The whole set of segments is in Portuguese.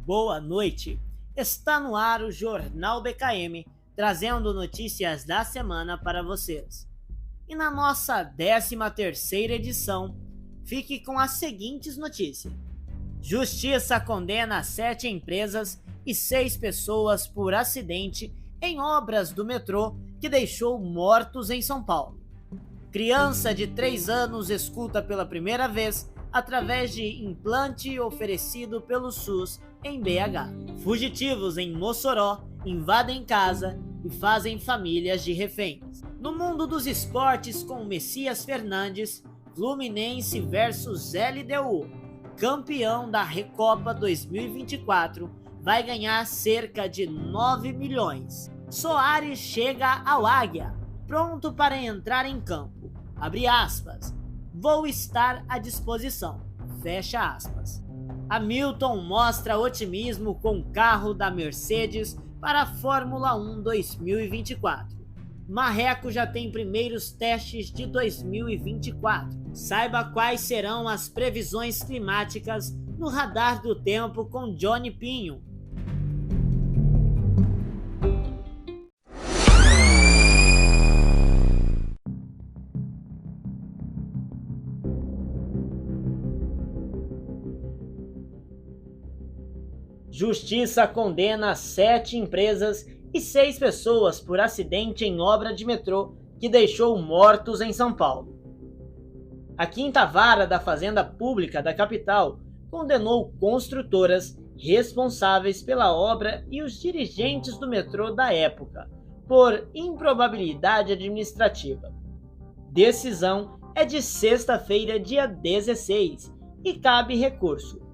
boa noite. Está no ar o Jornal BKM, trazendo notícias da semana para vocês. E na nossa 13ª edição, fique com as seguintes notícias. Justiça condena 7 empresas e 6 pessoas por acidente em obras do metrô que deixou mortos em São Paulo. Criança de 3 anos escuta pela primeira vez através de implante oferecido pelo SUS em BH. Fugitivos em Mossoró invadem casa e fazem famílias de reféns. No mundo dos esportes, com Messias Fernandes, Fluminense versus LDU, campeão da Recopa 2024, vai ganhar cerca de 9 milhões. Soares chega ao Águia, pronto para entrar em campo. Abre aspas. Vou estar à disposição. Fecha aspas. Hamilton mostra otimismo com o carro da Mercedes para a Fórmula 1 2024. Marreco já tem primeiros testes de 2024. Saiba quais serão as previsões climáticas no Radar do Tempo com Johnny Pinho. Justiça condena 7 empresas e 6 pessoas por acidente em obra de metrô que deixou mortos em São Paulo. A 5ª Vara da Fazenda Pública da capital condenou construtoras responsáveis pela obra e os dirigentes do metrô da época por improbabilidade administrativa. Decisão é de sexta-feira, dia 16, e cabe recurso.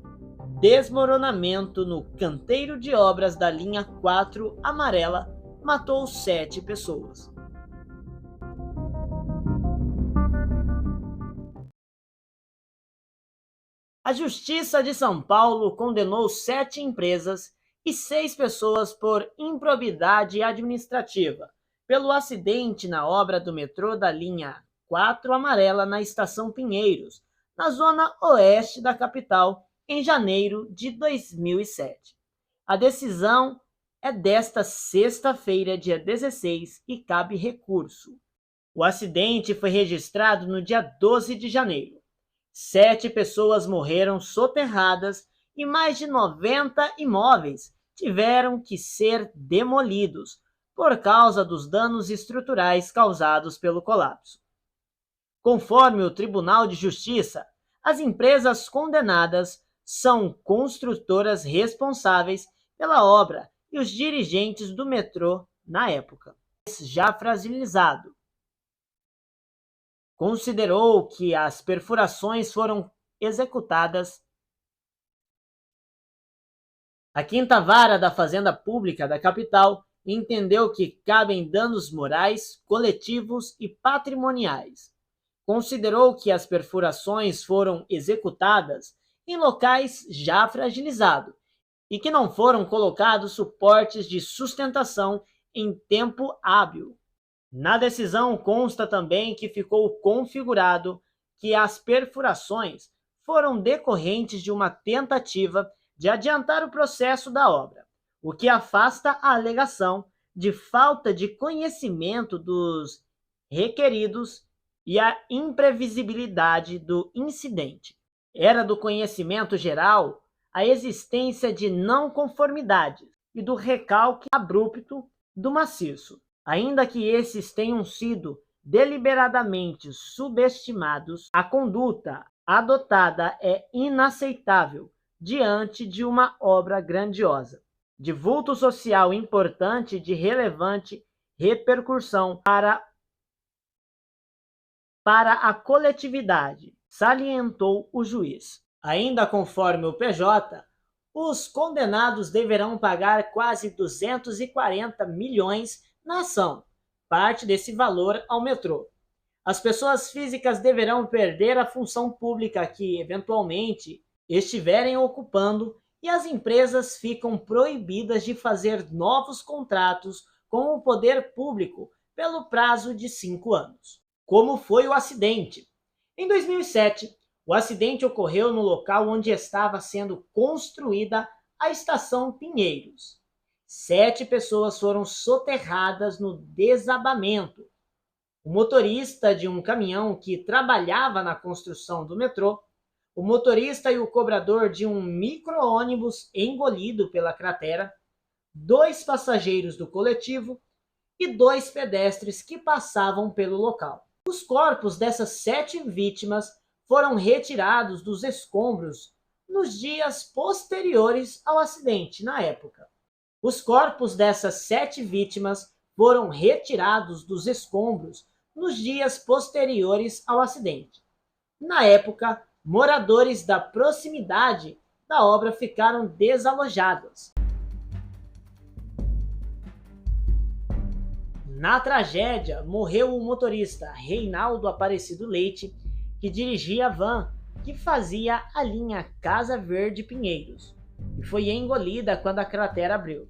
Desmoronamento no canteiro de obras da linha 4 amarela matou 7 pessoas. A Justiça de São Paulo condenou 7 empresas e 6 pessoas por improbidade administrativa pelo acidente na obra do metrô da linha 4 amarela na Estação Pinheiros, na zona oeste da capital, em janeiro de 2007. A decisão é desta sexta-feira, dia 16, e cabe recurso. O acidente foi registrado no dia 12 de janeiro. 7 pessoas morreram soterradas e mais de 90 imóveis tiveram que ser demolidos por causa dos danos estruturais causados pelo colapso. Conforme o Tribunal de Justiça, as empresas condenadas são construtoras responsáveis pela obra e os dirigentes do metrô na época. Já fragilizado, considerou que as perfurações foram executadas. A 5ª Vara da Fazenda Pública da capital entendeu que cabem danos morais, coletivos e patrimoniais. Considerou que as perfurações foram executadas em locais já fragilizados e que não foram colocados suportes de sustentação em tempo hábil. Na decisão consta também que ficou configurado que as perfurações foram decorrentes de uma tentativa de adiantar o processo da obra, o que afasta a alegação de falta de conhecimento dos requeridos e a imprevisibilidade do incidente. Era do conhecimento geral a existência de não conformidades e do recalque abrupto do maciço, ainda que esses tenham sido deliberadamente subestimados. A conduta adotada é inaceitável diante de uma obra grandiosa, de vulto social importante e de relevante repercussão para a coletividade, salientou o juiz. Ainda conforme o PJ, os condenados deverão pagar quase 240 milhões na ação, parte desse valor ao metrô. As pessoas físicas deverão perder a função pública que, eventualmente, estiverem ocupando e as empresas ficam proibidas de fazer novos contratos com o poder público pelo prazo de 5 anos. Como foi o acidente? Em 2007, o acidente ocorreu no local onde estava sendo construída à estação Pinheiros. 7 pessoas foram soterradas no desabamento. O motorista de um caminhão que trabalhava na construção do metrô, o motorista e o cobrador de um micro-ônibus engolido pela cratera, 2 passageiros do coletivo e 2 pedestres que passavam pelo local. Os corpos dessas 7 vítimas foram retirados dos escombros nos dias posteriores ao acidente, na época. Os corpos dessas 7 vítimas foram retirados dos escombros nos dias posteriores ao acidente. Na época, moradores da proximidade da obra ficaram desalojados. Na tragédia, morreu o motorista Reinaldo Aparecido Leite, que dirigia a van que fazia a linha Casa Verde Pinheiros, e foi engolida quando a cratera abriu.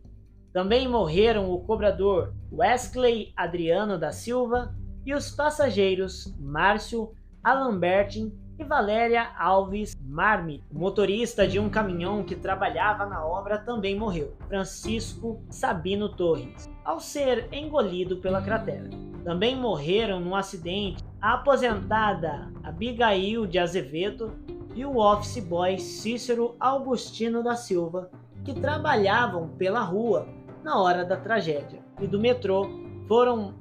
Também morreram o cobrador Wesley Adriano da Silva e os passageiros Márcio Alambertin e Valéria Alves Marmi. O motorista de um caminhão que trabalhava na obra também morreu, Francisco Sabino Torres, ao ser engolido pela cratera. Também morreram no acidente a aposentada Abigail de Azevedo e o office boy Cícero Augustino da Silva, que trabalhavam pela rua na hora da tragédia. E do metrô foram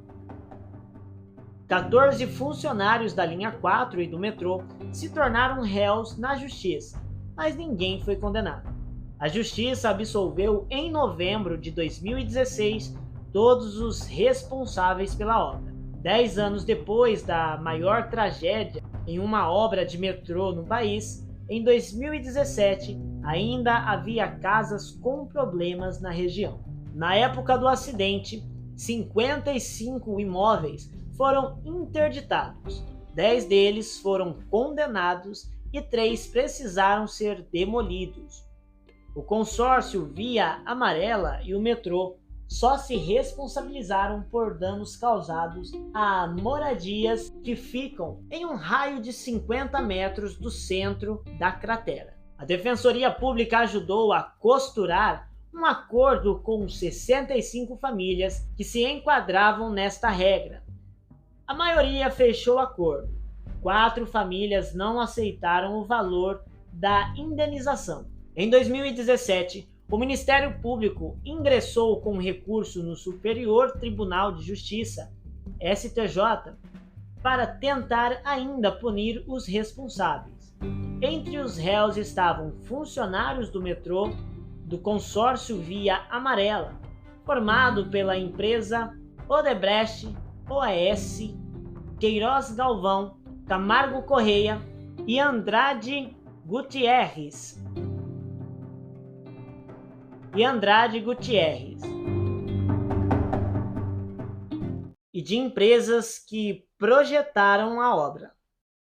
14 funcionários da linha 4 e do metrô se tornaram réus na justiça, mas ninguém foi condenado. A justiça absolveu em novembro de 2016 todos os responsáveis pela obra. 10 anos depois da maior tragédia em uma obra de metrô no país, em 2017 ainda havia casas com problemas na região. Na época do acidente, 55 imóveis foram interditados, 10 deles foram condenados e 3 precisaram ser demolidos. O consórcio Via Amarela e o metrô só se responsabilizaram por danos causados a moradias que ficam em um raio de 50 metros do centro da cratera. A Defensoria Pública ajudou a costurar um acordo com 65 famílias que se enquadravam nesta regra. A maioria fechou acordo. 4 famílias não aceitaram o valor da indenização. Em 2017, o Ministério Público ingressou com recurso no Superior Tribunal de Justiça, STJ, para tentar ainda punir os responsáveis. Entre os réus estavam funcionários do metrô, do consórcio Via Amarela, formado pela empresa Odebrecht, OAS, Queiroz Galvão, Camargo Correia e Andrade Gutierrez. E de empresas que projetaram a obra.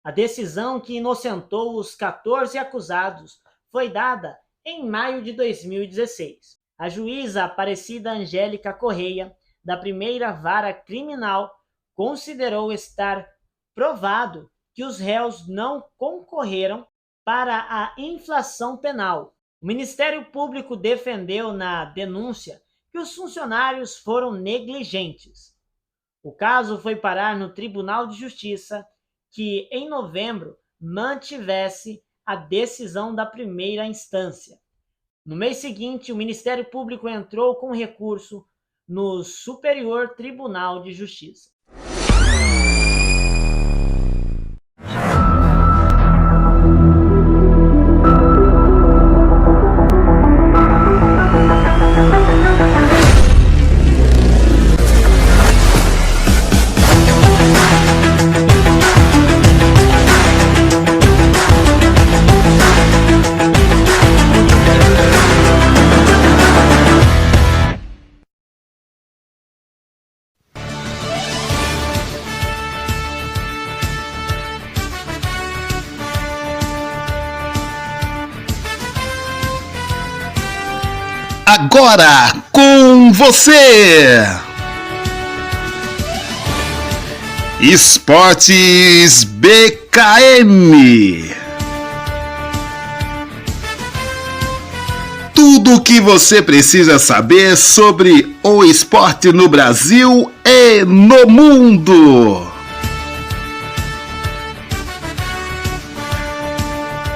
A decisão que inocentou os 14 acusados foi dada em maio de 2016. A juíza Aparecida Angélica Correia, da primeira vara criminal, considerou estar provado que os réus não concorreram para a infração penal. O Ministério Público defendeu na denúncia que os funcionários foram negligentes. O caso foi parar no Tribunal de Justiça, que em novembro mantivesse a decisão da primeira instância. No mês seguinte, o Ministério Público entrou com recurso no Superior Tribunal de Justiça. Agora com você, Esportes BKM. Tudo o que você precisa saber sobre o esporte no Brasil e no mundo.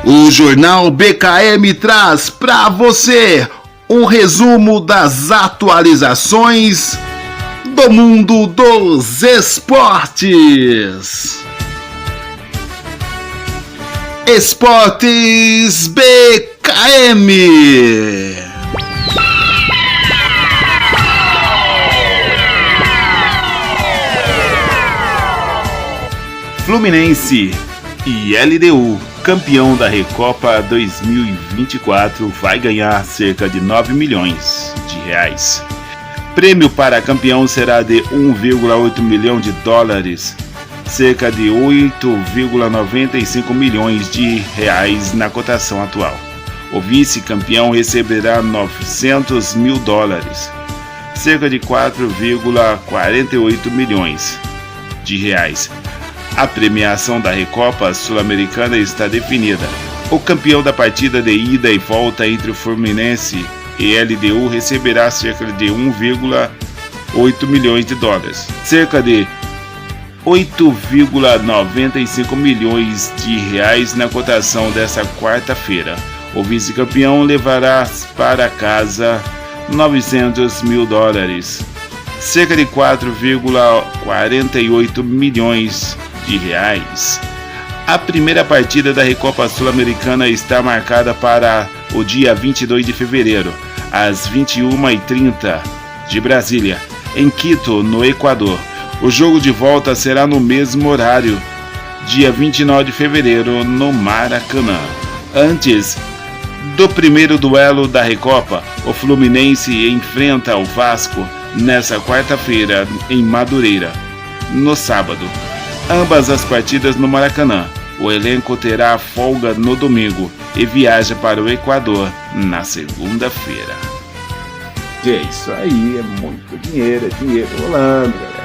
O Jornal BKM traz para você um resumo das atualizações do mundo dos esportes. Esportes BKM. Fluminense e LDU, campeão da Recopa 2024, vai ganhar cerca de 9 milhões de reais. Prêmio para campeão será de 1,8 milhão de dólares, cerca de 8,95 milhões de reais na cotação atual. O vice-campeão receberá 900 mil dólares, cerca de 4,48 milhões de reais. A premiação da Recopa Sul-Americana está definida. O campeão da partida de ida e volta entre o Fluminense e LDU receberá cerca de 1,8 milhões de dólares, cerca de 8,95 milhões de reais na cotação desta quarta-feira. O vice-campeão levará para casa 900 mil dólares, cerca de 4,48 milhões de reais. A primeira partida da Recopa Sul-Americana está marcada para o dia 22 de fevereiro, às 21h30 de Brasília, em Quito, no Equador. O jogo de volta será no mesmo horário, dia 29 de fevereiro, no Maracanã. Antes do primeiro duelo da Recopa, o Fluminense enfrenta o Vasco nesta quarta-feira em Madureira, no sábado. Ambas as partidas no Maracanã. O elenco terá folga no domingo e viaja para o Equador na segunda-feira. É isso aí, é muito dinheiro, é dinheiro rolando, galera.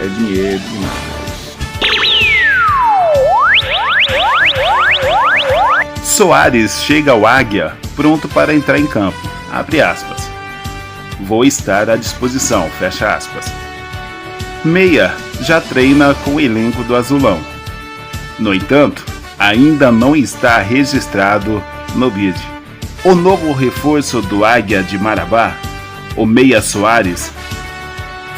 É dinheiro demais. Soares chega ao Águia pronto para entrar em campo. Abre aspas. Vou estar à disposição, fecha aspas. Meia já treina com o elenco do Azulão. No entanto, ainda não está registrado no BID. O novo reforço do Águia de Marabá, o Meia Soares,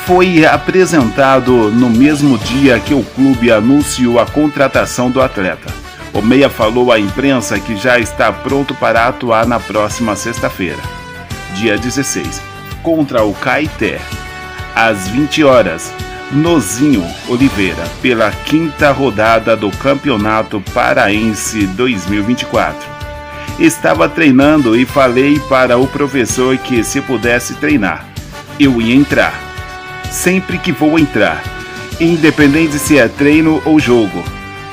foi apresentado no mesmo dia que o clube anunciou a contratação do atleta. O Meia falou à imprensa que já está pronto para atuar na próxima sexta-feira, dia 16, contra o Caeté, às 20 horas, no Zinho Oliveira, pela quinta rodada do Campeonato Paraense 2024. Estava treinando e falei para o professor que se pudesse treinar, eu ia entrar. Sempre que vou entrar, independente se é treino ou jogo,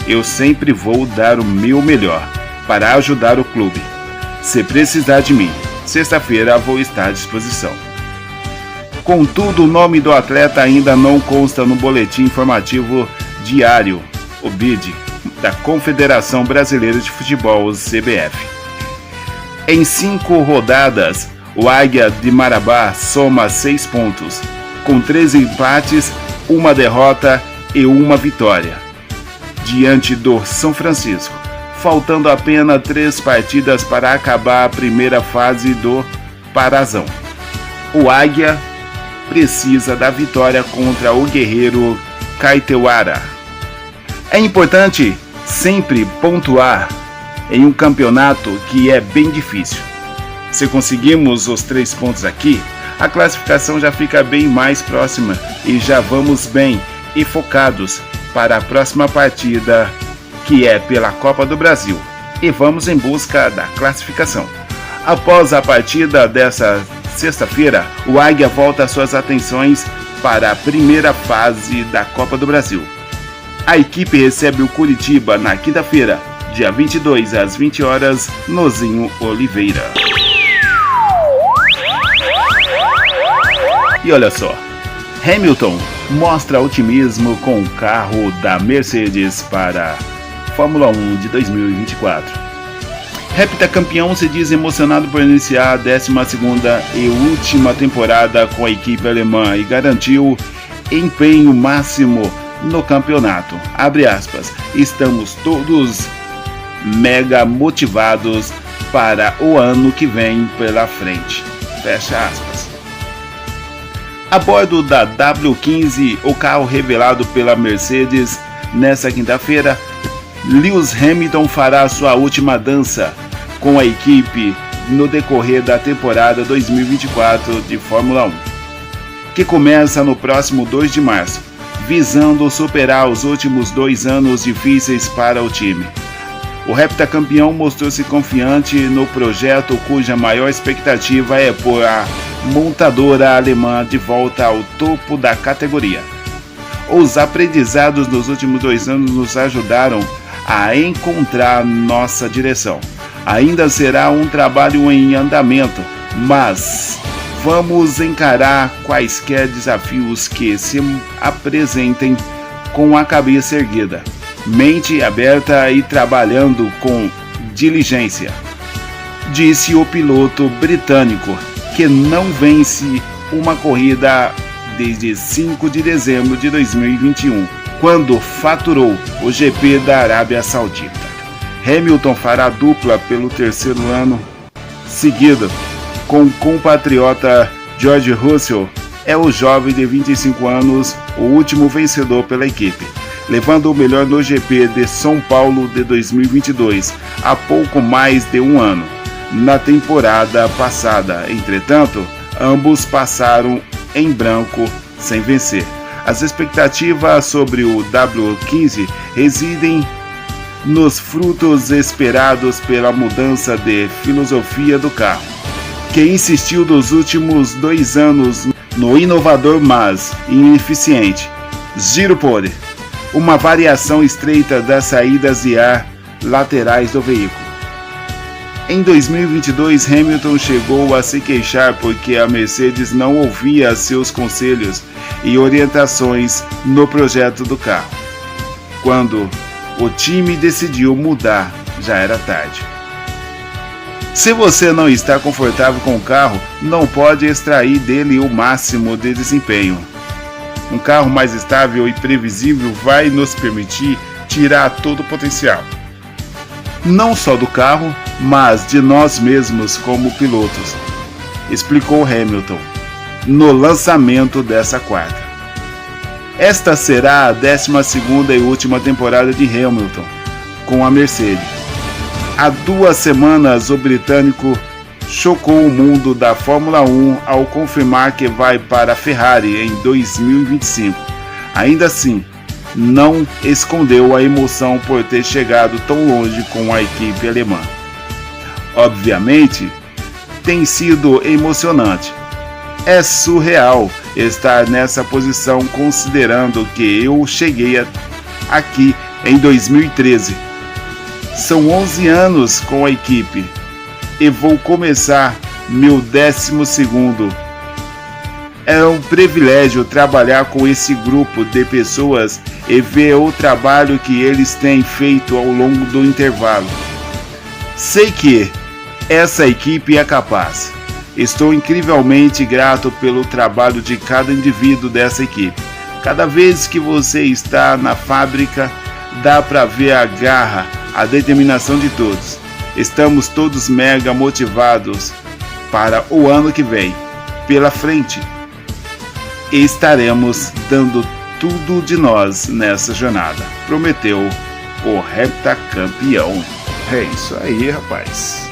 eu sempre vou dar o meu melhor para ajudar o clube. Se precisar de mim, sexta-feira vou estar à disposição. Contudo, o nome do atleta ainda não consta no boletim informativo diário, o BID, da Confederação Brasileira de Futebol, CBF. Em 5 rodadas, o Águia de Marabá soma 6 pontos, com 3 empates, 1 derrota e 1 vitória, diante do São Francisco, faltando apenas 3 partidas para acabar a primeira fase do Parazão. O Águia precisa da vitória contra o guerreiro Caeteuara. É importante sempre pontuar em um campeonato que é bem difícil. Se conseguimos os 3 pontos aqui, a classificação já fica bem mais próxima e já vamos bem e focados para a próxima partida, que é pela Copa do Brasil, e vamos em busca da classificação. Após a partida dessa sexta-feira, o Águia volta suas atenções para a primeira fase da Copa do Brasil. A equipe recebe o Curitiba na quinta-feira, dia 22 às 20 horas, no Zinho Oliveira. E olha só, Hamilton mostra otimismo com o carro da Mercedes para Fórmula 1 de 2024. Heptacampeão se diz emocionado por iniciar a 12ª e última temporada com a equipe alemã e garantiu empenho máximo no campeonato. Abre aspas, estamos todos mega motivados para o ano que vem pela frente. Fecha aspas. A bordo da W15, o carro revelado pela Mercedes nesta quinta-feira, Lewis Hamilton fará sua última dança com a equipe no decorrer da temporada 2024 de Fórmula 1, que começa no próximo 2 de março, visando superar os últimos 2 anos difíceis para o time. O heptacampeão mostrou-se confiante no projeto, cuja maior expectativa é pôr a montadora alemã de volta ao topo da categoria. Os aprendizados dos últimos 2 anos nos ajudaram a encontrar nossa direção. Ainda será um trabalho em andamento, mas vamos encarar quaisquer desafios que se apresentem com a cabeça erguida, mente aberta e trabalhando com diligência, disse o piloto britânico, que não vence uma corrida desde 5 de dezembro de 2021, quando faturou o GP da Arábia Saudita. Hamilton fará dupla pelo 3º ano seguido com o compatriota George Russell. É o jovem de 25 anos, o último vencedor pela equipe, levando o melhor no GP de São Paulo de 2022, há pouco mais de um ano, na temporada passada. Entretanto, ambos passaram em branco sem vencer. As expectativas sobre o W15 residem nos frutos esperados pela mudança de filosofia do carro, que insistiu nos últimos 2 anos no inovador mas ineficiente giro pole, uma variação estreita das saídas de ar laterais do veículo. Em 2022, Hamilton chegou a se queixar porque a Mercedes não ouvia seus conselhos e orientações no projeto do carro. Quando o time decidiu mudar, já era tarde. Se você não está confortável com o carro, não pode extrair dele o máximo de desempenho. Um carro mais estável e previsível vai nos permitir tirar todo o potencial, não só do carro, mas de nós mesmos como pilotos, explicou Hamilton no lançamento dessa quarta. Esta será a 12ª e última temporada de Hamilton com a Mercedes. Há 2 semanas, o britânico chocou o mundo da Fórmula 1 ao confirmar que vai para a Ferrari em 2025. Ainda assim, não escondeu a emoção por ter chegado tão longe com a equipe alemã. Obviamente, tem sido emocionante. É surreal estar nessa posição considerando que eu cheguei aqui em 2013. São 11 anos com a equipe e vou começar meu 12º. É um privilégio trabalhar com esse grupo de pessoas e ver o trabalho que eles têm feito ao longo do intervalo. Sei que essa equipe é capaz. Estou incrivelmente grato pelo trabalho de cada indivíduo dessa equipe. Cada vez que você está na fábrica, dá para ver a garra, a determinação de todos. Estamos todos mega motivados para o ano que vem. Pela frente, e estaremos dando tudo de nós nessa jornada, prometeu o heptacampeão. É isso aí, rapaz.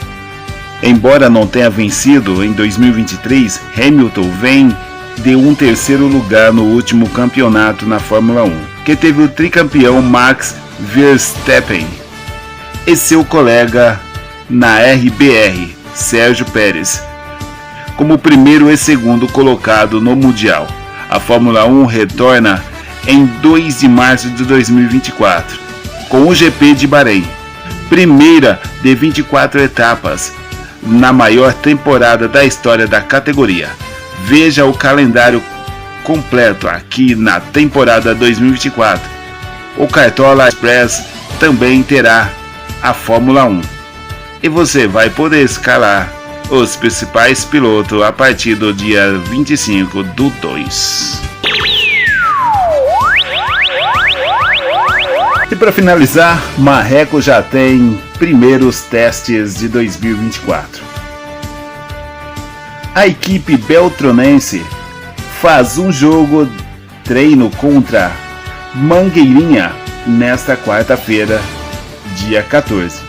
Embora não tenha vencido em 2023, Hamilton vem de um 3º lugar no último campeonato na Fórmula 1, que teve o tricampeão Max Verstappen e seu colega na RBR, Sérgio Pérez, como 1º e 2º colocado no Mundial. A Fórmula 1 retorna em 2 de março de 2024, com o GP de Bahrein, primeira de 24 etapas, na maior temporada da história da categoria. Veja o calendário completo aqui na temporada 2024. O Cartola Express também terá a Fórmula 1. e você vai poder escalar os principais pilotos a partir do dia 25/2. E para finalizar, Marreco já tem primeiros testes de 2024. A equipe beltronense faz um jogo treino contra Mangueirinha nesta quarta-feira, dia 14.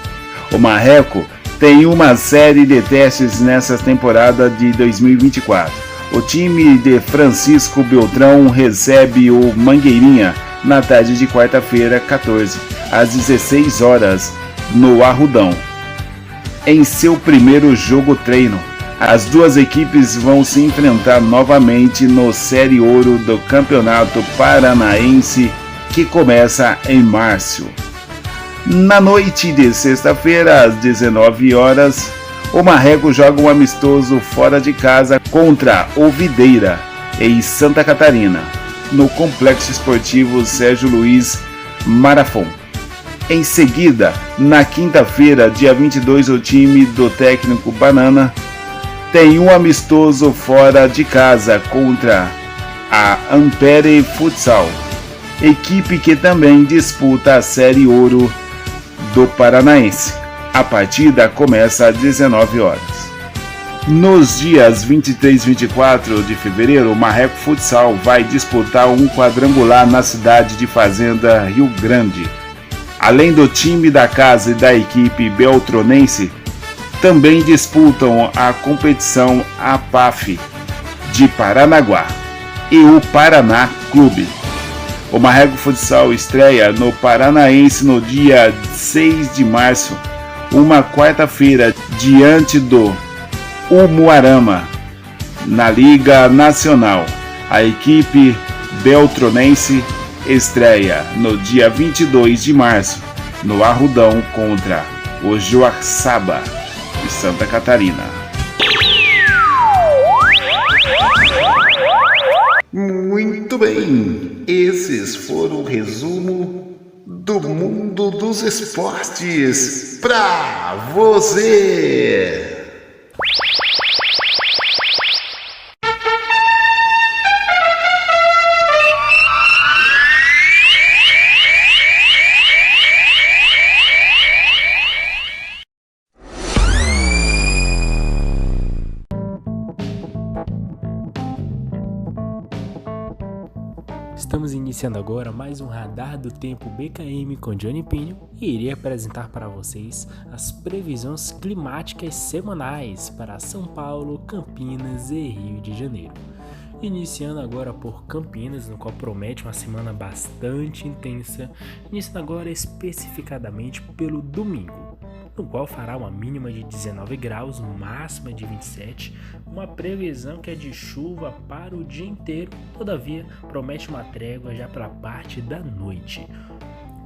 O Marreco tem uma série de testes nessa temporada de 2024. O time de Francisco Beltrão recebe o Mangueirinha na tarde de quarta-feira, 14, às 16 horas, no Arrudão. Em seu primeiro jogo treino, as duas equipes vão se enfrentar novamente no Série Ouro do Campeonato Paranaense, que começa em março. Na noite de sexta-feira, às 19 horas, o Marreco joga um amistoso fora de casa contra o Videira, em Santa Catarina, no Complexo Esportivo Sérgio Luiz Marafon. Em seguida, na quinta-feira, dia 22, o time do técnico Banana tem um amistoso fora de casa contra a Ampere Futsal, equipe que também disputa a Série Ouro do Paranaense. A partida começa às 19 horas. Nos dias 23 e 24 de fevereiro, o Marreco Futsal vai disputar um quadrangular na cidade de Fazenda Rio Grande. Além do time da casa e da equipe beltronense, também disputam a competição APAF de Paranaguá e o Paraná Clube. O Marreco Futsal estreia no Paranaense no dia 6 de março, uma quarta-feira, diante do Umuarama, na Liga Nacional. A equipe beltronense estreia no dia 22 de março, no Arrudão, contra o Joaçaba, de Santa Catarina. Muito bem, esses foram o resumo do mundo dos esportes para você. Estamos iniciando agora mais um Radar do Tempo BKM com Johnny Pinho e irei apresentar para vocês as previsões climáticas semanais para São Paulo, Campinas e Rio de Janeiro. Iniciando agora por Campinas, no qual promete uma semana bastante intensa, iniciando agora especificadamente pelo domingo, no qual fará uma mínima de 19 graus, máxima de 27, uma previsão que é de chuva para o dia inteiro, todavia promete uma trégua já para a parte da noite.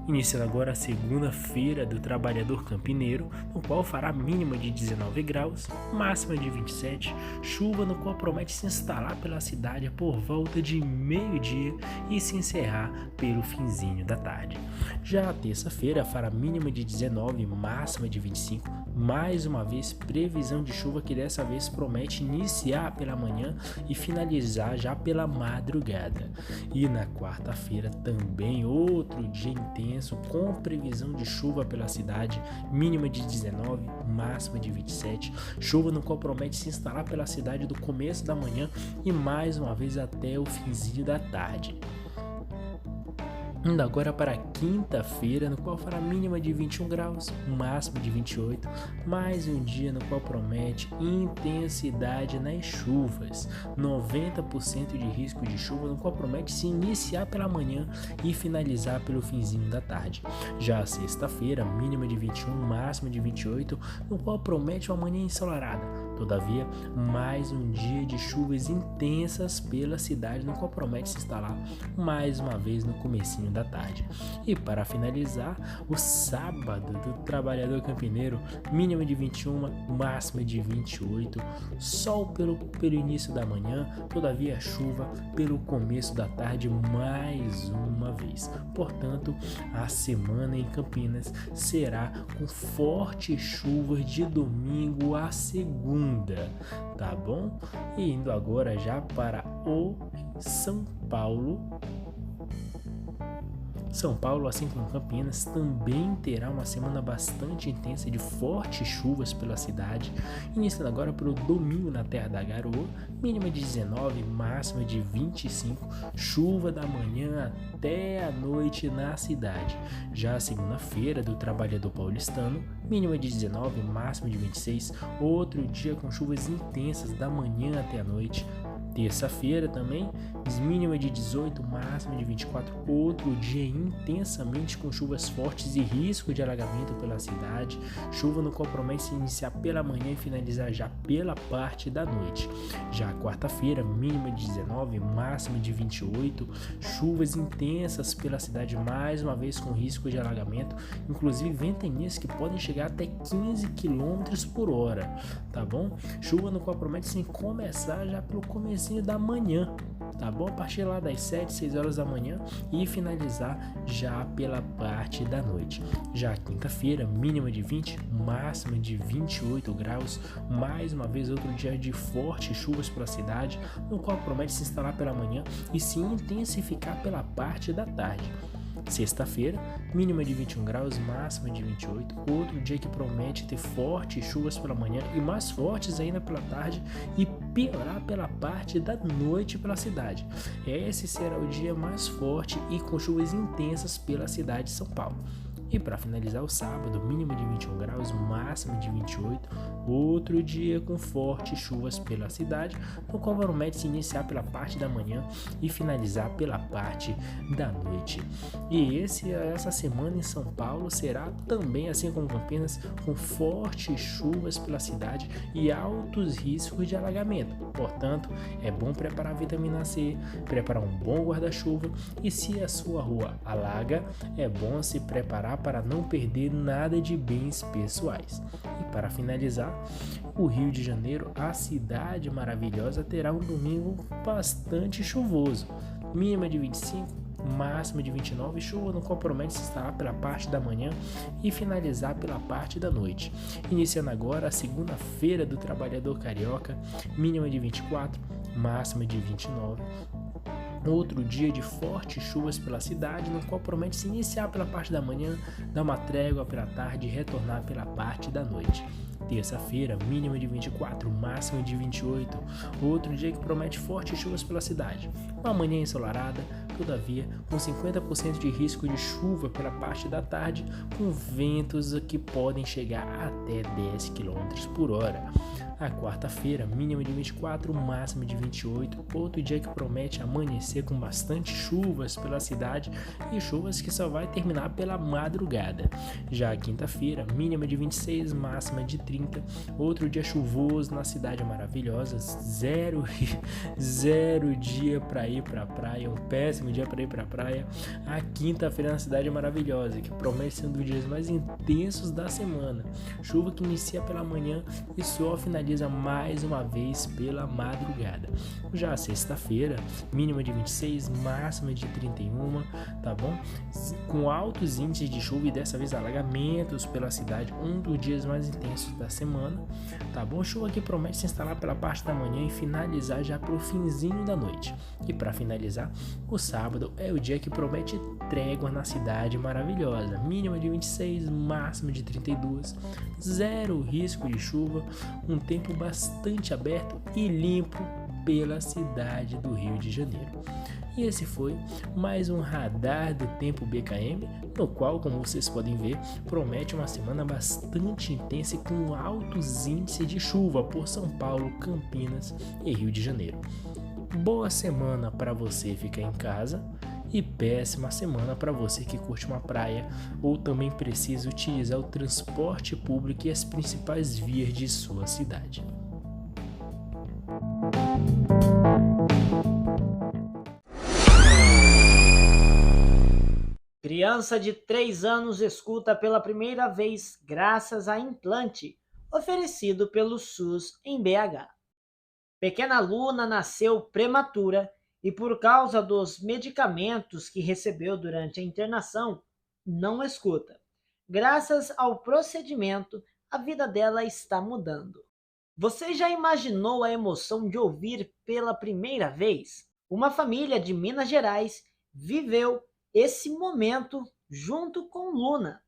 Iniciando agora a segunda-feira do trabalhador campineiro, no qual fará mínima de 19 graus, máxima de 27, chuva no qual promete se instalar pela cidade por volta de meio-dia e se encerrar pelo finzinho da tarde. Já a terça-feira fará mínima de 19, máxima de 25, mais uma vez previsão de chuva que dessa vez promete iniciar pela manhã e finalizar já pela madrugada. E na quarta-feira também outro dia intenso, com previsão de chuva pela cidade, mínima de 19, máxima de 27, chuva no qual promete se instalar pela cidade do começo da manhã e mais uma vez até o finzinho da tarde. Indo agora para a quinta-feira, no qual fará mínima de 21 graus, máxima de 28, mais um dia no qual promete intensidade nas chuvas, 90% de risco de chuva, no qual promete se iniciar pela manhã e finalizar pelo finzinho da tarde. Já a sexta-feira, mínima de 21, máxima de 28, no qual promete uma manhã ensolarada, Todavia, mais um dia de chuvas intensas pela cidade não compromete se instalar mais uma vez no comecinho da tarde. E para finalizar, o sábado do trabalhador campineiro, mínima de 21, máxima de 28, sol pelo início da manhã, todavia chuva pelo começo da tarde mais uma vez. Portanto, a semana em Campinas será com fortes chuvas de domingo a segunda, tá bom? E indo agora já para o São Paulo. São Paulo, assim como Campinas, também terá uma semana bastante intensa de fortes chuvas pela cidade, iniciando agora para o domingo na Terra da Garoa, mínima de 19, máxima de 25, chuva da manhã até a noite na cidade. Já a segunda-feira do trabalhador paulistano, mínima de 19, máxima de 26, outro dia com chuvas intensas da manhã até a noite. Terça-feira também, mínima de 18, máxima de 24, outro dia intensamente com chuvas fortes e risco de alagamento pela cidade. Chuva no qual promete se iniciar pela manhã e finalizar já pela parte da noite. Já quarta-feira, mínima de 19, máxima de 28, chuvas intensas pela cidade, mais uma vez com risco de alagamento, inclusive ventanias que podem chegar até 15 km por hora, tá bom? Chuva no qual promete se começar já pelo começo da manhã, tá bom? A partir lá das 7, 6 horas da manhã e finalizar já pela parte da noite. Já quinta-feira, mínima de 20, máxima de 28 graus, mais uma vez outro dia de fortes chuvas pela cidade, no qual promete se instalar pela manhã e se intensificar pela parte da tarde. Sexta-feira, mínima de 21 graus, máxima de 28, outro dia que promete ter fortes chuvas pela manhã e mais fortes ainda pela tarde e piorar pela parte da noite pela cidade. Esse será o dia mais forte e com chuvas intensas pela cidade de São Paulo. E para finalizar o sábado, mínima de 21 graus, máxima de 28, outro dia com fortes chuvas pela cidade, no qual promete se iniciar pela parte da manhã e finalizar pela parte da noite. E essa semana em São Paulo será também, assim como Campinas, com fortes chuvas pela cidade e altos riscos de alagamento. Portanto, é bom preparar a vitamina C, preparar um bom guarda-chuva e se a sua rua alaga, é bom se preparar para não perder nada de bens pessoais. E para finalizar, o Rio de Janeiro, a cidade maravilhosa, terá um domingo bastante chuvoso, mínima de 25, máxima de 29, chuva no qual promete se instalar pela parte da manhã e finalizar pela parte da noite. Iniciando agora a segunda-feira do trabalhador carioca, mínima de 24, máxima de 29. Outro dia de fortes chuvas pela cidade, no qual promete se iniciar pela parte da manhã, dar uma trégua pela tarde e retornar pela parte da noite. Terça-feira, mínima de 24, máxima de 28. Outro dia que promete fortes chuvas pela cidade. Uma manhã ensolarada, todavia, com 50% de risco de chuva pela parte da tarde, com ventos que podem chegar até 10 km por hora. A quarta-feira, mínima de 24, máxima de 28, outro dia que promete amanhecer com bastante chuvas pela cidade e chuvas que só vai terminar pela madrugada. Já a quinta-feira, mínima de 26, máxima de 30, outro dia chuvoso na cidade maravilhosa, zero dia para ir para a praia, um péssimo dia para ir para a praia. A quinta-feira na cidade maravilhosa, que promete ser um dos dias mais intensos da semana, chuva que inicia pela manhã e só finaliza mais uma vez pela madrugada. Já a sexta-feira, mínima de 26, máxima de 31, tá bom? Com altos índices de chuva e dessa vez alagamentos pela cidade, um dos dias mais intensos da semana, tá bom? Chuva que promete se instalar pela parte da manhã e finalizar já pro finzinho da noite. E para finalizar, o sábado é o dia que promete trégua na cidade maravilhosa, mínima de 26, máxima de 32, zero risco de chuva, um tempo bastante aberto e limpo pela cidade do Rio de Janeiro. E esse foi mais um radar do tempo BKM, no qual, como vocês podem ver, promete uma semana bastante intensa e com altos índices de chuva por São Paulo, Campinas e Rio de Janeiro. Boa semana para você ficar em casa e péssima semana para você que curte uma praia ou também precisa utilizar o transporte público e as principais vias de sua cidade. Criança de 3 anos escuta pela primeira vez graças a implante oferecido pelo SUS em BH. Pequena Luna nasceu prematura e, por causa dos medicamentos que recebeu durante a internação, não escuta. Graças ao procedimento, a vida dela está mudando. Você já imaginou a emoção de ouvir pela primeira vez? Uma família de Minas Gerais viveu esse momento junto com Luna,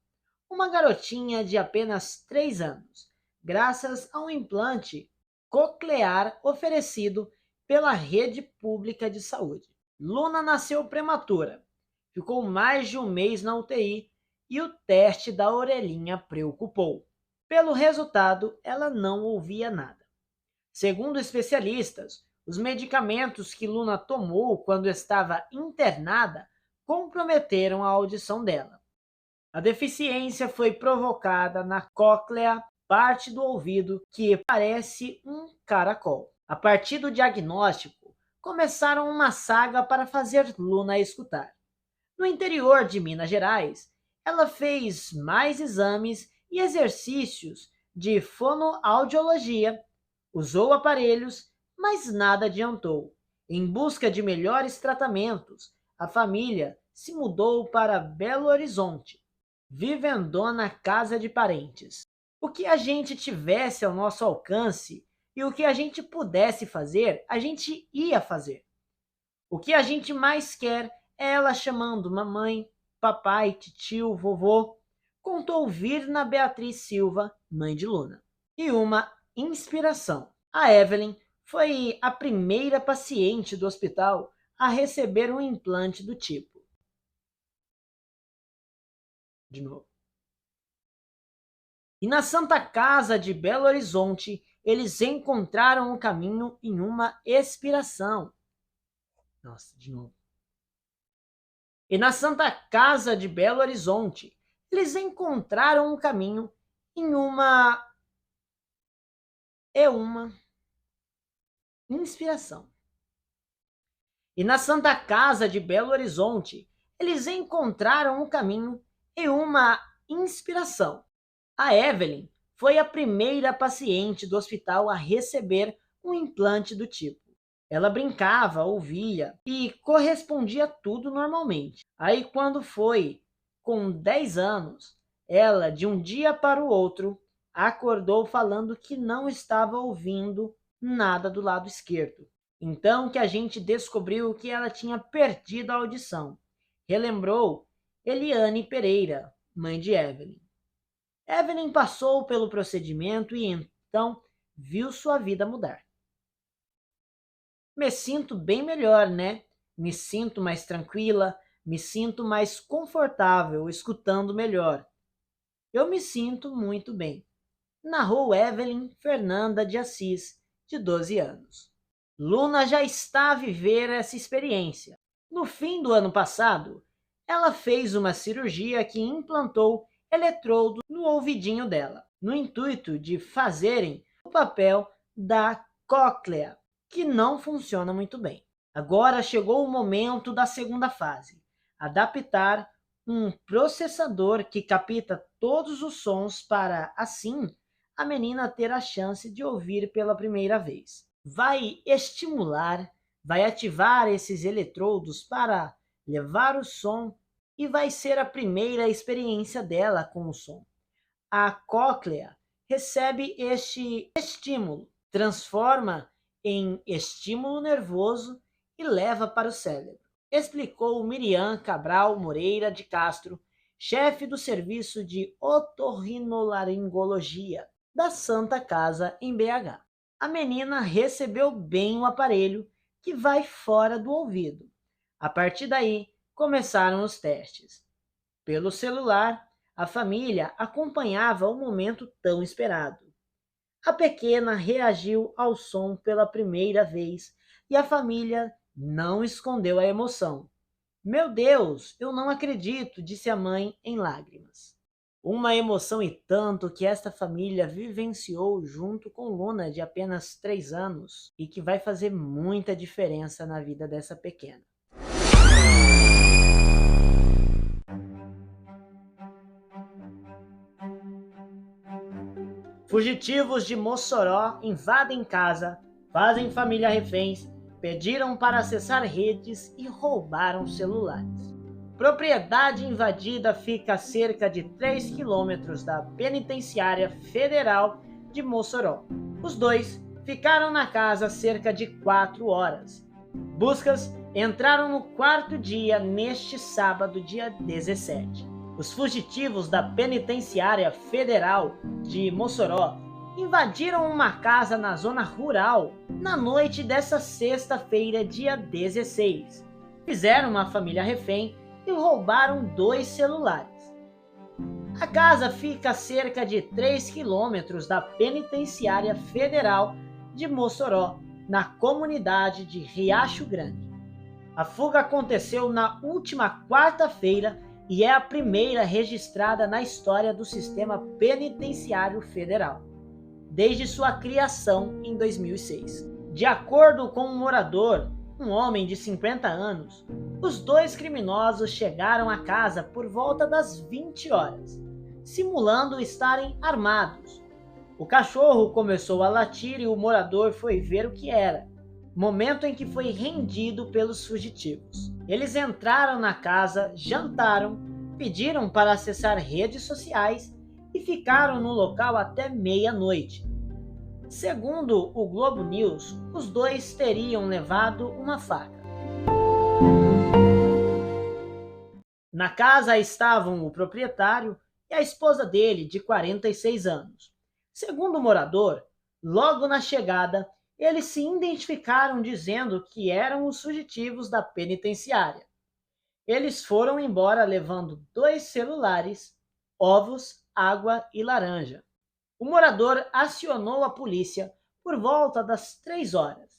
uma garotinha de apenas 3 anos, graças a um implante coclear oferecido pela rede pública de saúde. Luna nasceu prematura, ficou mais de um mês na UTI e o teste da orelhinha preocupou. Pelo resultado, ela não ouvia nada. Segundo especialistas, os medicamentos que Luna tomou quando estava internada comprometeram a audição dela. A deficiência foi provocada na cóclea, parte do ouvido que parece um caracol. A partir do diagnóstico, começaram uma saga para fazer Luna escutar. No interior de Minas Gerais, ela fez mais exames e exercícios de fonoaudiologia, usou aparelhos, mas nada adiantou. Em busca de melhores tratamentos, a família se mudou para Belo Horizonte, vivendo na casa de parentes. O que a gente tivesse ao nosso alcance e o que a gente pudesse fazer, a gente ia fazer. O que a gente mais quer é ela chamando mamãe, papai, titio, vovô, contou Virna Beatriz Silva, mãe de Luna. E uma inspiração. A Evelyn foi a primeira paciente do hospital a receber um implante do tipo. De novo. E na Santa Casa de Belo Horizonte, eles encontraram o caminho em uma expiração. Nossa, de novo. E na Santa Casa de Belo Horizonte, eles encontraram o caminho em uma inspiração. E na Santa Casa de Belo Horizonte, eles encontraram o caminho em uma inspiração. A Evelyn foi a primeira paciente do hospital a receber um implante do tipo. Ela brincava, ouvia e correspondia tudo normalmente. Aí, quando foi com 10 anos, ela, de um dia para o outro, acordou falando que não estava ouvindo nada do lado esquerdo. Então que a gente descobriu que ela tinha perdido a audição. Relembrou Eliane Pereira, mãe de Evelyn. Evelyn passou pelo procedimento e então viu sua vida mudar. Me sinto bem melhor, né? Me sinto mais tranquila, me sinto mais confortável, escutando melhor. Eu me sinto muito bem, narrou Evelyn Fernanda de Assis, de 12 anos. Luna já está a viver essa experiência. No fim do ano passado, ela fez uma cirurgia que implantou eletrodo no ouvidinho dela, no intuito de fazerem o papel da cóclea, que não funciona muito bem. Agora chegou o momento da segunda fase, adaptar um processador que capta todos os sons para, assim, a menina ter a chance de ouvir pela primeira vez. Vai estimular, vai ativar esses eletrodos para levar o som e vai ser a primeira experiência dela com o som. A cóclea recebe este estímulo, transforma em estímulo nervoso e leva para o cérebro, explicou Miriam Cabral Moreira de Castro, chefe do Serviço de Otorrinolaringologia da Santa Casa em BH. A menina recebeu bem o aparelho que vai fora do ouvido. A partir daí, começaram os testes. Pelo celular, a família acompanhava o momento tão esperado. A pequena reagiu ao som pela primeira vez e a família não escondeu a emoção. Meu Deus, eu não acredito, disse a mãe em lágrimas. Uma emoção e tanto que esta família vivenciou junto com Luna, de apenas 3 anos, e que vai fazer muita diferença na vida dessa pequena. Fugitivos de Mossoró invadem casa, fazem família reféns, pediram para acessar redes e roubaram celulares. Propriedade invadida fica a cerca de 3 quilômetros da Penitenciária Federal de Mossoró. Os dois ficaram na casa cerca de 4 horas. Buscas entraram no quarto dia neste sábado, dia 17. Os fugitivos da Penitenciária Federal de Mossoró invadiram uma casa na zona rural na noite dessa sexta-feira, dia 16. Fizeram uma família refém e roubaram 2 celulares. A casa fica a cerca de 3 quilômetros da Penitenciária Federal de Mossoró, na comunidade de Riacho Grande. A fuga aconteceu na última quarta-feira e é a primeira registrada na história do sistema penitenciário federal, desde sua criação em 2006. De acordo com um morador, um homem de 50 anos, os 2 criminosos chegaram à casa por volta das 20 horas, simulando estarem armados. O cachorro começou a latir e o morador foi ver o que era, momento em que foi rendido pelos fugitivos. Eles entraram na casa, jantaram, pediram para acessar redes sociais e ficaram no local até meia-noite. Segundo o Globo News, os 2 teriam levado uma faca. Na casa estavam o proprietário e a esposa dele, de 46 anos. Segundo o morador, logo na chegada, eles se identificaram dizendo que eram os fugitivos da penitenciária. Eles foram embora levando 2 celulares, ovos, água e laranja. O morador acionou a polícia por volta das 3 horas.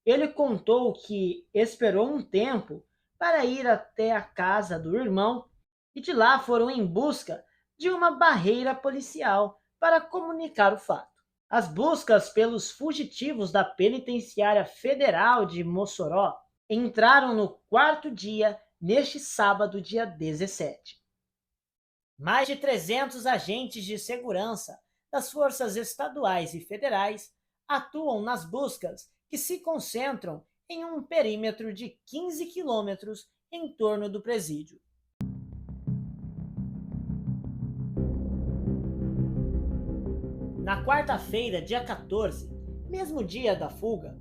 Ele contou que esperou um tempo para ir até a casa do irmão e de lá foram em busca de uma barreira policial para comunicar o fato. As buscas pelos fugitivos da Penitenciária Federal de Mossoró entraram no 4º dia neste sábado, dia 17. Mais de 300 agentes de segurança das forças estaduais e federais atuam nas buscas que se concentram em um perímetro de 15 quilômetros em torno do presídio. Na quarta-feira, dia 14, mesmo dia da fuga,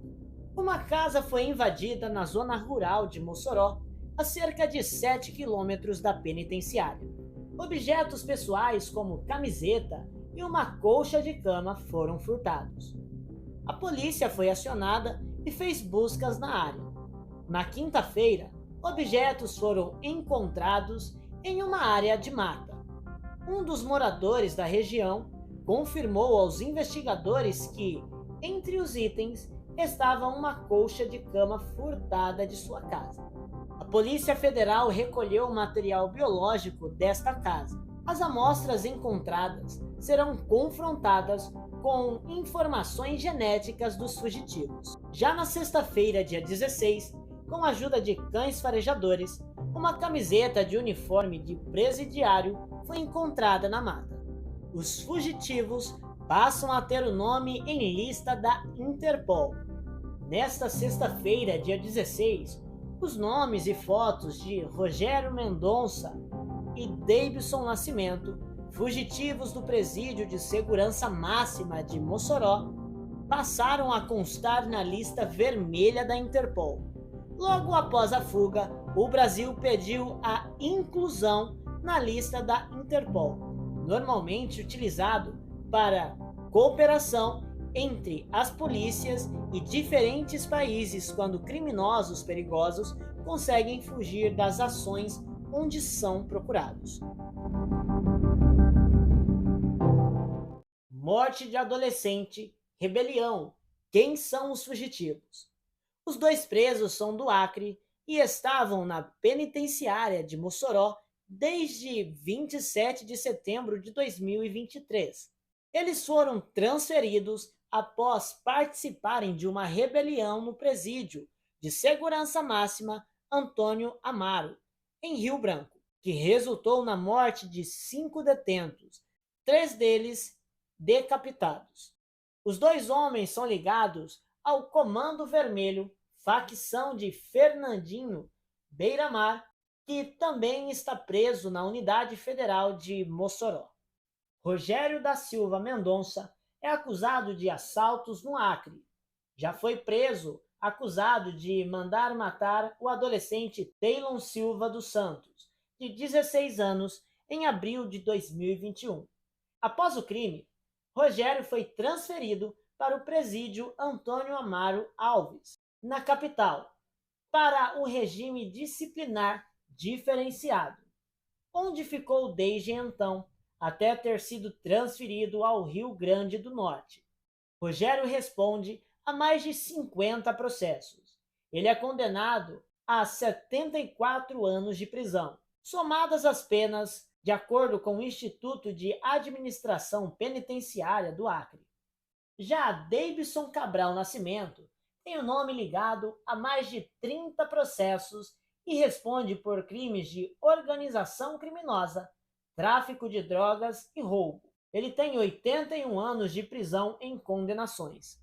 uma casa foi invadida na zona rural de Mossoró, a cerca de 7 quilômetros da penitenciária. Objetos pessoais como camiseta e uma colcha de cama foram furtados. A polícia foi acionada e fez buscas na área. Na quinta-feira, objetos foram encontrados em uma área de mata. Um dos moradores da região confirmou aos investigadores que, entre os itens, estava uma colcha de cama furtada de sua casa. A Polícia Federal recolheu o material biológico desta casa. As amostras encontradas serão confrontadas com informações genéticas dos fugitivos. Já na sexta-feira, dia 16, com a ajuda de cães farejadores, uma camiseta de uniforme de presidiário foi encontrada na mata. Os fugitivos passam a ter o nome em lista da Interpol. Nesta sexta-feira, dia 16, os nomes e fotos de Rogério Mendonça e Deibson Nascimento, fugitivos do Presídio de Segurança Máxima de Mossoró, passaram a constar na lista vermelha da Interpol. Logo após a fuga, o Brasil pediu a inclusão na lista da Interpol, normalmente utilizado para cooperação entre as polícias e diferentes países quando criminosos perigosos conseguem fugir das ações onde são procurados. Morte de adolescente, rebelião. Quem são os fugitivos? Os 2 presos são do Acre e estavam na penitenciária de Mossoró desde 27 de setembro de 2023. Eles foram transferidos após participarem de uma rebelião no presídio de Segurança Máxima Antônio Amaro, em Rio Branco, que resultou na morte de 5 detentos, 3 deles decapitados. Os 2 homens são ligados ao Comando Vermelho, facção de Fernandinho Beiramar, que também está preso na Unidade Federal de Mossoró. Rogério da Silva Mendonça é acusado de assaltos no Acre. Já foi preso acusado de mandar matar o adolescente Taylon Silva dos Santos, de 16 anos, em abril de 2021. Após o crime, Rogério foi transferido para o presídio Antônio Amaro Alves, na capital, para o regime disciplinar diferenciado, onde ficou desde então, até ter sido transferido ao Rio Grande do Norte. Rogério responde a mais de 50 processos. Ele é condenado a 74 anos de prisão, somadas as penas de acordo com o Instituto de Administração Penitenciária do Acre. Já Davidson Cabral Nascimento tem o nome ligado a mais de 30 processos e responde por crimes de organização criminosa, tráfico de drogas e roubo. Ele tem 81 anos de prisão em condenações.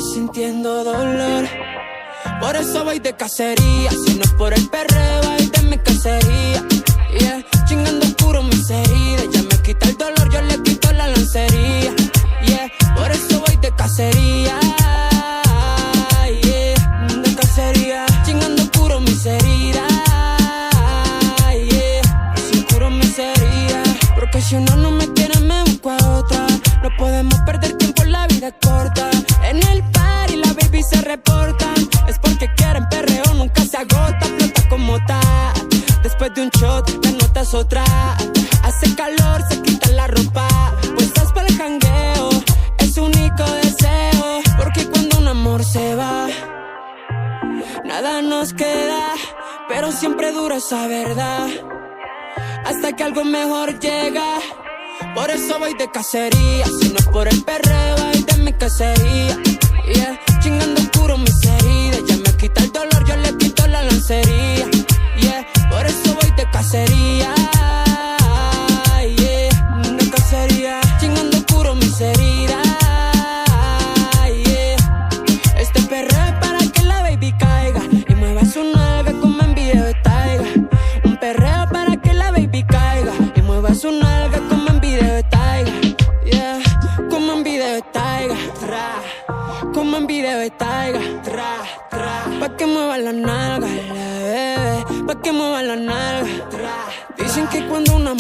Sintiendo dolor, por eso voy de cacería. Si no es por el perreo, voy de mi cacería. Yeah, chingando puro mis heridas. Ya me quita el dolor, yo le quito la lancería. Yeah, por eso voy de cacería. Yeah, de cacería, chingando puro mis heridas. Yeah, si curo mis heridas, porque si uno no me quiere me busco a otra. No podemos perder tiempo, la vida es corta. En el party la baby se reporta. Es porque quieren perreo, nunca se agota. Flota como está. Después de un shot, la nota es otra. Hace calor, se quita la ropa. Pues estás para el jangueo, es su único deseo. Porque cuando un amor se va, nada nos queda. Pero siempre dura esa verdad, hasta que algo mejor llega. Por eso voy de cacería. Si no es por el perreo, voy de mi cacería. Yeah, chingando puro mis heridas. Ya me quita el dolor, yo le quito la lancería. Yeah, por eso voy de cacería. Yeah, de cacería, chingando puro mis heridas. Yeah, este perreo es para que la baby caiga y mueva su nalga como en video de Taiga. Un perreo para que la baby caiga y mueva su nalga como en video de Taiga. Yeah, como en video de Taiga. Como en video de Taiga. Pa' que mueva la nalga, la bebé, pa' que mueva la nalga. Dicen que cuando una